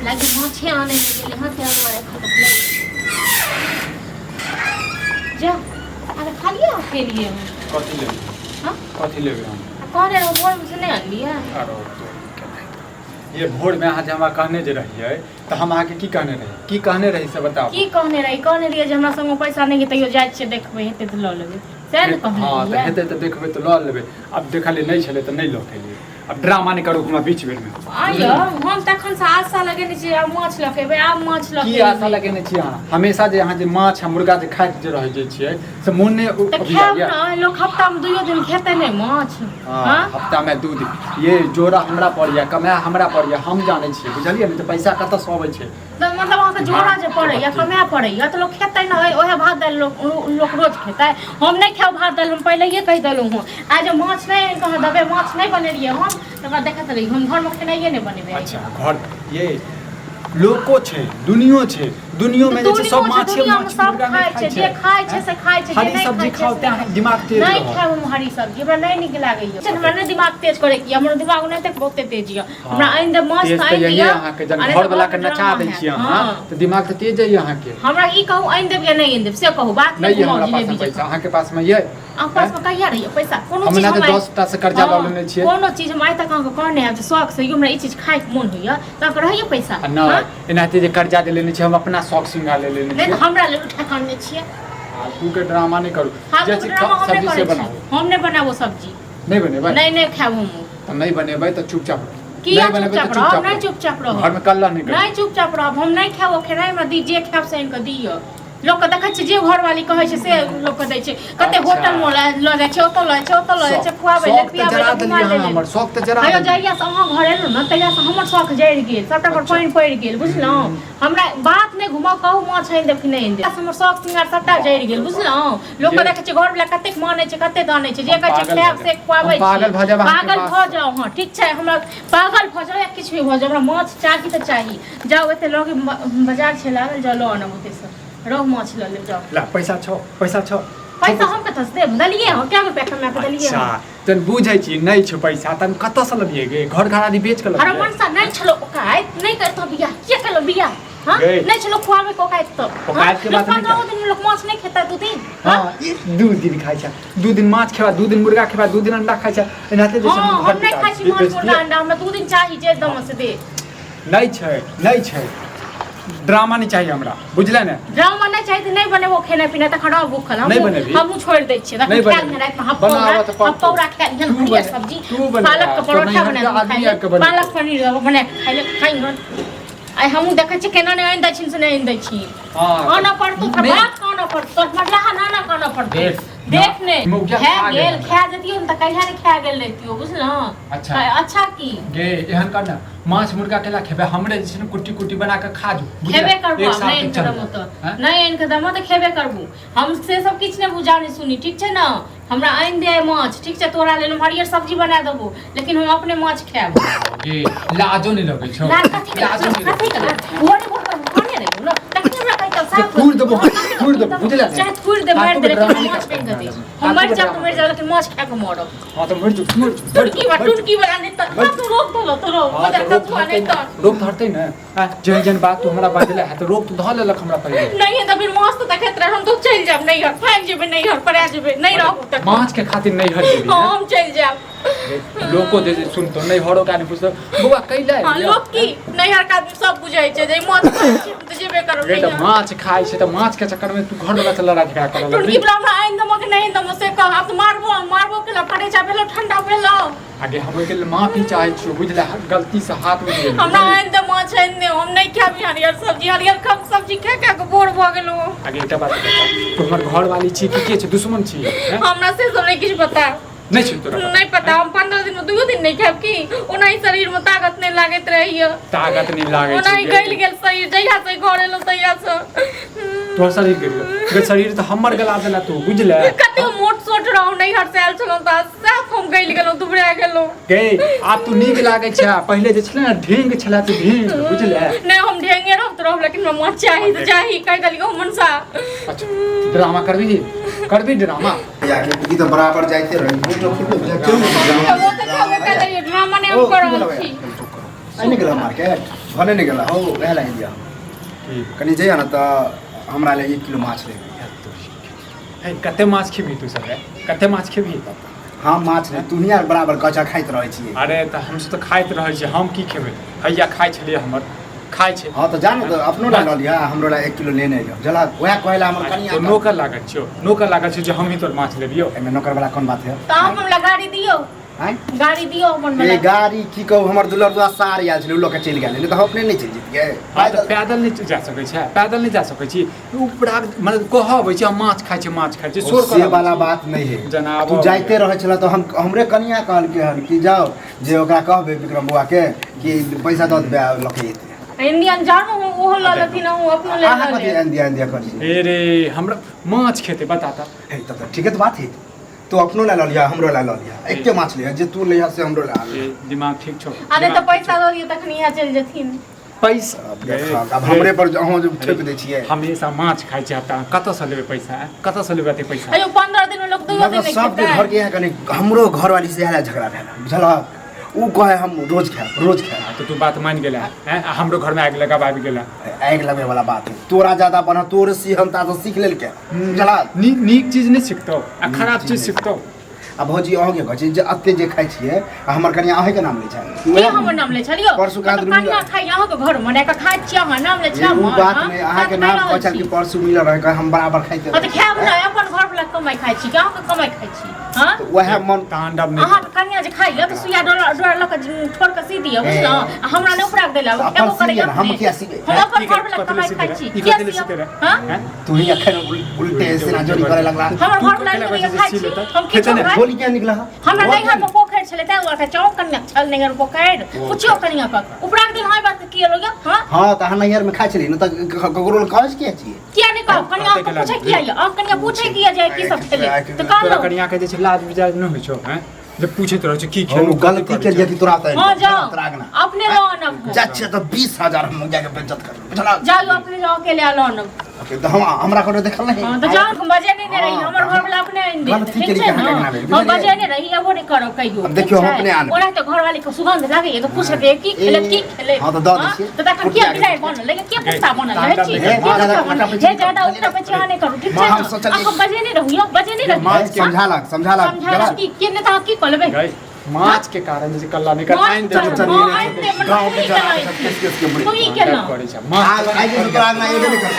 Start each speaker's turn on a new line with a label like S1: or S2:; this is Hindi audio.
S1: लगे माछे आने लगे हां क्या हमारे खत्म जा अरे खा लिया के लिए
S2: कथी लेबे
S1: हां
S2: कथी लेबे हम
S1: कह रहे हो बोल से नहीं आन लिया
S2: अरे तो ये भोर में अहाँ जे हमरा कहने जे रहिए तो हम अहाँके की कहने रही से बताओ
S1: की कहने रहिए जे हमरा संग पैसा नहीं है तैयो जाय छियै देखबै हेतै त ल लेबै से न कहने
S2: हां त हेतै त देखबै त ल लेबै अब देखले नहीं छले त नहीं ल केलिए अब ड्रामा नहीं करू हमरा बीच में
S1: आइयो हम तखन से आशा लगेने छी अब माछ लखेबै आब माछ लखेबै
S2: की आशा लगेने छी अहाँ हमेशा जे अहाँ जे माछ आ मुर्गा जे खाइत जे रहै छियै से मोन ने
S1: अभिया लोग हफ्ता में 2 दिन खेतै नहीं माछ
S2: हां हफ्ता में 2 दिन ये जोड़ा हमरा पड़िया कमाया हमरा पड़िया हम जाने छी बुझलिए न त पैसा कत से आबै छै
S1: त मतलब अहाँ के जोड़ा जे पड़ैया कमाया पड़ैया त लोग खेतै न ओहे भात दाल लोग रोज खेतै हम नहीं खाओ भात दाल हम पहले ये कह देलु हूं आज माछ नहीं कह देबे माछ नहीं बनेलिए हम तब देखत रही हम घर में खेनाइए नहीं बनेबे
S2: अच्छा घर ये लोको छै दुनियो छै दुनियो में जे सब माछे माछ मुर्गा
S1: खाय छै जे खाय छै से खाय छै
S2: हरी सब्जी खाओ त दिमाग तेज
S1: नहीं खाओ हम हरी सब्जी हमरा नहीं नीक लागैया हमरा नहीं दिमाग तेज करे की हमर दिमाग नहीं तक बहुते तेज है हमरा आइन दे माछ खाइ लिया
S2: अहाँ के जन घर वाला के नचा दै छी अहाँ त दिमाग त तेज है अहाँ के
S1: हमरा ई कहू आइन देब या नहीं आइन देब से कहू बात
S2: नहीं हमरा पास पैसा अहाँ के पास में ये
S1: आप पास में कहिया रहिए पैसा कोनो चीज
S2: हम 10 टा से कर्जा ल लेने छियै
S1: कोनो चीज हम आइ तक अहाँ के कहने आब शौक से हमरा ई चीज खाइ के मन होइया त रहिए पैसा
S2: ना एनाते जे कर्जा दे लेने छियै हम अपना शौक सिंगार ले लेने छियै
S1: नहीं हमरा ले उठा करने छियै
S2: तू के ड्रामा नहीं करू जैसे सब्जी से बनाओ
S1: हम नहीं बनाबो सब्जी
S2: नहीं बनेबै
S1: नहीं खाबो हम
S2: त नहीं बनेबै त चुपचाप
S1: किया चुपचाप रहो नहीं चुपचाप रहो
S2: घर में कल्ला नहीं कर
S1: नहीं चुपचाप रहो हम नहीं खाबो खेनाइ में दी जे खाब से इनके दियो लोग के देखै छै जे घर वाली कहै छै से लोग के दै छै कते होटल में ल जाय छै ओतऽ ल जाय छै खुआबै ले पियाबै ले घुमा ले
S2: हमर शौक त जरा
S1: आयो जाइया से अहाँ घर एलु न तइया से हमर शौक जरि गेल सबटा पर पानी पड़ि गेल बुझलौ हमरा बात नहीं घुमाओ कहू माछ आइन देब कि नहीं आइन देब हमर शौक सिंगार सबटा जरि गेल बुझलौ लोग के देखै छै घर वाला कते मानै छै कते दानै छै जे कहै छै खाब से खुआबै
S2: पागल
S1: भ जाओ हां ठीक छै हमरा पागल भ जाओ या किछ भी भ जाओ हमरा माछ चाही त चाही जाओ एते लोग बाजार छै लागल जा लो आना ओते से रोह माछ ल ले जाओ
S2: ला पैसा छ पैसा
S1: हम कत से देब दलिए हो क्या रुपया कमा के दलिए
S2: अच्छा तन बुझै छी नहीं छ पैसा तन कत से लबिए गे घर घरानी बेच के लबिए
S1: अरे मनसा नहीं छलो ओकाय नहीं करतो बिया के कलो बिया हां नहीं छलो खुआवे को ओकाय तो
S2: ओकाय के बात नहीं
S1: 15 दिन लोग माछ नहीं खाता 2 दिन
S2: हां 2 दिन खाइ छ 2 दिन माछ खेबा 2 दिन मुर्गा खेबा 2 दिन अंडा खाइ छ एनाते जे
S1: हम नहीं खाइ छी माछ मुर्गा अंडा हमरा 2 दिन चाहिए जे दम से दे
S2: नहीं छै ड्रामा नहीं चाहिए हमरा बुझले ने
S1: ड्रामा नहीं चाहिए नहीं बनेबो खाना पीना त खड़ा भूखल हम छोड़ दै छियै त खाए में रात में हम पौरा खाए जन बढ़िया सब्जी पालक के परोठा बना खाए पालक पनीर बना खाई आई हमहु देखै छी केना नहीं आइन दै छी से नहीं आइन दै छी आना पड़तो त बात खाना पड़तो मतलब नाना खाना पड़तो देखने खा जतियो त कहिया नहीं खा गेल रहतियो बुझलो अच्छा की
S2: गे एहन कर ना माछ मुर्गा केला खेबे हमरे जे छै कुट्टी कुट्टी बना के खा जो
S1: खेबे करबो नहीं इनकदम तो नहीं इनकदम तो खेबे करबो हम से सब किछ ने बुझानी सुनी ठीक छै ना हमरा आइन दे माछ ठीक छै तोरा लेल हरियर सब्जी बना देबो लेकिन हम अपने माछ खाएब
S2: गे लाजो नहीं लगे छौ
S1: लाजो नहीं ओरे कोने रे न तखन हमरा कहि त साफ
S2: फूर देबो बुझला
S1: चाहे फूर दे मार दे माछ नहीं दे हम मर जा लेकिन माछ खा के मरब
S2: हां त मर जो
S1: टुटकी बनाने त तू रोक दो तो
S2: रोक धरते न जन जन बात तू हमरा बाजले है तो रोक तू ध लेलक हमरा पहिले
S1: नहीं है त फिर मस्त देखत रह हम तो चल जाब नहीं घर भाग जेबे नहीं घर पर आ जेबे नहीं रहू तक
S2: माछ के खातिर नहीं हर जेबे
S1: हम चल जाब
S2: लोको दे सुन तो नहीं हरो का नहीं पूछो बुआ कैला
S1: हां लोग की नहीं हर का सब बुझाई छै जे माछ त जेबे करो
S2: नहीं तो माछ खाइ छै त माछ के चक्कर में तू घर वाला चला झगड़ा करल
S1: टुटकी बला हमरा आइन दम के नहीं दम से कह अब मारबो के लफड़े जा भेलो ठंडा भेलो
S2: आगे हम के माफी चाहे छी बुझला गलती से हाथ में गेल
S1: हमरा आइन दम माछ आइन दे हम नहीं खाबी हरियर सब्जी खा के बोर भ गेलो
S2: आगे एकटा बात तू हमर घर वाली छी कि के छै दुश्मन छी
S1: हमरा से सब नहीं किछ पता
S2: नहीं छी तोरा
S1: नहीं पता हम 15 दिन में 2 दिन नहीं खाब की ओनाही शरीर में ताकत नहीं लागत रहियो
S2: ताकत नहीं लागे छै
S1: ओनाही गइल गेल शरीर जइया से घर एलो तइया से
S2: तोर शरीर के शरीर त हमर गला देला तू बुझले
S1: कते मोट सोट रहौ नहीं हर साल चलो त साफ हम गइल गेलो दुबरा गेलो
S2: गे आब तू नीक लागे छै पहिले जे छले ना ढेंग छला तू ढेंग बुझले
S1: नहीं हम ढेंगे रहत लेकिन हम चाही त चाही कह दलियो मनसा
S2: अच्छा ड्रामा करबी ड्रामा
S3: या कि तो बराबर जाते रही
S1: ड्रामा नहीं हम करब छी
S3: आइने गेल मार्केट भने नहीं गेला हो वह ला इंडिया कनी जइया ना त हमरा ले 1 किलो माछ ले
S2: कते माछ खेबी तू सब कते माछ खेबी
S3: हम माछ नहीं तू यार बराबर कच्चा खाइत रहै छी
S2: अरे त हम सब त खाइत रहै छी हम की खेबै हैया खाइ छलिए हमर खाइ छै
S3: हां तो जान तो अपनो ला लिया हमरो ला 1 किलो लेने आइयो जला वह कहला हमर कनिया
S2: तो नौकर लागत छै जे हम ही तोर माछ लेबियो
S3: एमे नौकर वाला कोन बात है
S1: त हम ला गाड़ी दियो
S3: हैं
S1: गाड़ी दियो अपन
S3: ये गाड़ी की कहू हमर दुलरवा सार आयल छलै लोग के चल गेल नहीं तो अपने नहीं चल जीत गए
S2: पैदल नहीं जा सकै छै पैदल नहीं जा सकै छी ऊपर मतलब कहबै छै माछ खाइ छै सोर
S3: से वाला बात नहीं है
S2: जनाब
S3: तू जाइते रहे छला तो हम हमरे कनिया कहल के हन कि जाओ जे ओकरा कहबे विक्रम बुआ के कि पैसा द दे लके
S1: इंडियन जानो ओहो ल लथिन हम अपनो ले
S3: आहा कथि इंडिया करी
S2: ए रे हमरा माछ खेते बता त
S3: है त ठीक है तो बात है तो अपनो ला लिया हमरो ला लिया एके माछ लिया जे तू लिया से हमरो ला
S2: दिमाग ठीक छौ
S1: अरे तो पैसा दो दियो तखनी यहाँ चल जथिन
S2: पैसा
S3: अब हमरे पर अहाँ जो ठेक दै छियै
S2: हमेशा माछ खाइ छै त कत से लेबे पैसा कत से लेबे पैसा
S1: अयो 15 दिन में लोग 2 दिन
S3: सब के घर के यहाँ कनी हमरो घर वाली से हाला झगड़ा भेल बुझला उ कहे हम रोज खाए
S2: तो तू बात मान गेला हैं हमरो घर में आग लगा आबि गेला
S3: आग लगे वाला बात है तोरा ज्यादा बना तोरे सीखता तो सीख लेल के बुझला
S2: नीक चीज नहीं सिखतो आ खराब चीज सिखतो
S3: आ भौजी अहाँ के कहै जे अत्ते जे खाइ छियै हमर कनिया अहाँ के नाम ले छै
S1: के हमर नाम ले छलियो
S3: परसु का
S1: कनिया खाइ अहाँ के घर में का खाइ छी अहाँ नाम ले छै
S3: उ बात में अहाँ के नाम कहल कि परसु मिल रहे हम बराबर खाइते
S1: त खाब ना अपन घर वाला कमाई खाइ छी अहाँ के कमाई खाइ छी हां
S3: तो वह मन
S2: तांडव नहीं
S1: अहाँ कनिया जे खाइ ल त सुइया डोर ल के छोड़ के सी दियो बुझलो हमरा ने उपरा देला
S3: अपन सीए हम किया सीए
S1: हम अपन घर वाला कमाई खाइ छी
S2: किया सीए
S1: हां
S3: तू ही अखन उल्टे से ना जोरी करे लगला
S1: हमर घर वाला खाइ छी हम किछो
S3: बोली क्या निकला
S1: हमरा नहीं घर में पोखर छले त ओकरा चौक कन्या छल नहीं घर पोखर पूछियो कनिया का उपरा दिन होय बात किए लोग हां
S3: हां त हम नैहर में खाइ छली न त ककरो कहै के छिए
S1: किया नहीं कह कनिया को पूछे किया ये आ कनिया पूछे किया जाए की सब खेले त कह
S2: तोरा कनिया के जे छै लाज विजाज न होइ छौ हैं जब पूछे तो रह की खेलू
S3: गलती के लिए कि तोरा त
S1: हां जाओ अपने लो न
S3: जाछे तो 20000 हम जाके बेइज्जत कर बुझला
S1: जाओ अपने लो के ले लो न
S3: तो हम हमरा को देखल नहीं
S1: हां तो जाओ हम बजे नहीं रही हमर घर वाला अपने
S3: गलती के लिए
S1: हम बजे नहीं रही एबो नहीं करो कहियो
S3: अब देखियो हम अपने आन
S1: ओरा तो घर वाले को सुगंध लागे ये तो पूछ दे की खेले
S3: हां तो द दे छी
S1: तो तक किया गिराए बन लेकिन क्या पुस्ता बनल है छी ये ज्यादा उल्टा पछा नहीं करू ठीक है हम बजे नहीं रहियो बजे नहीं रहियो समझा की केने ता की करबे
S2: माछ के कारण जे कल्ला निकल आइन दे
S3: गांव के
S1: तू ही केना
S3: माछ आई जे तोरा ना एबे नहीं कर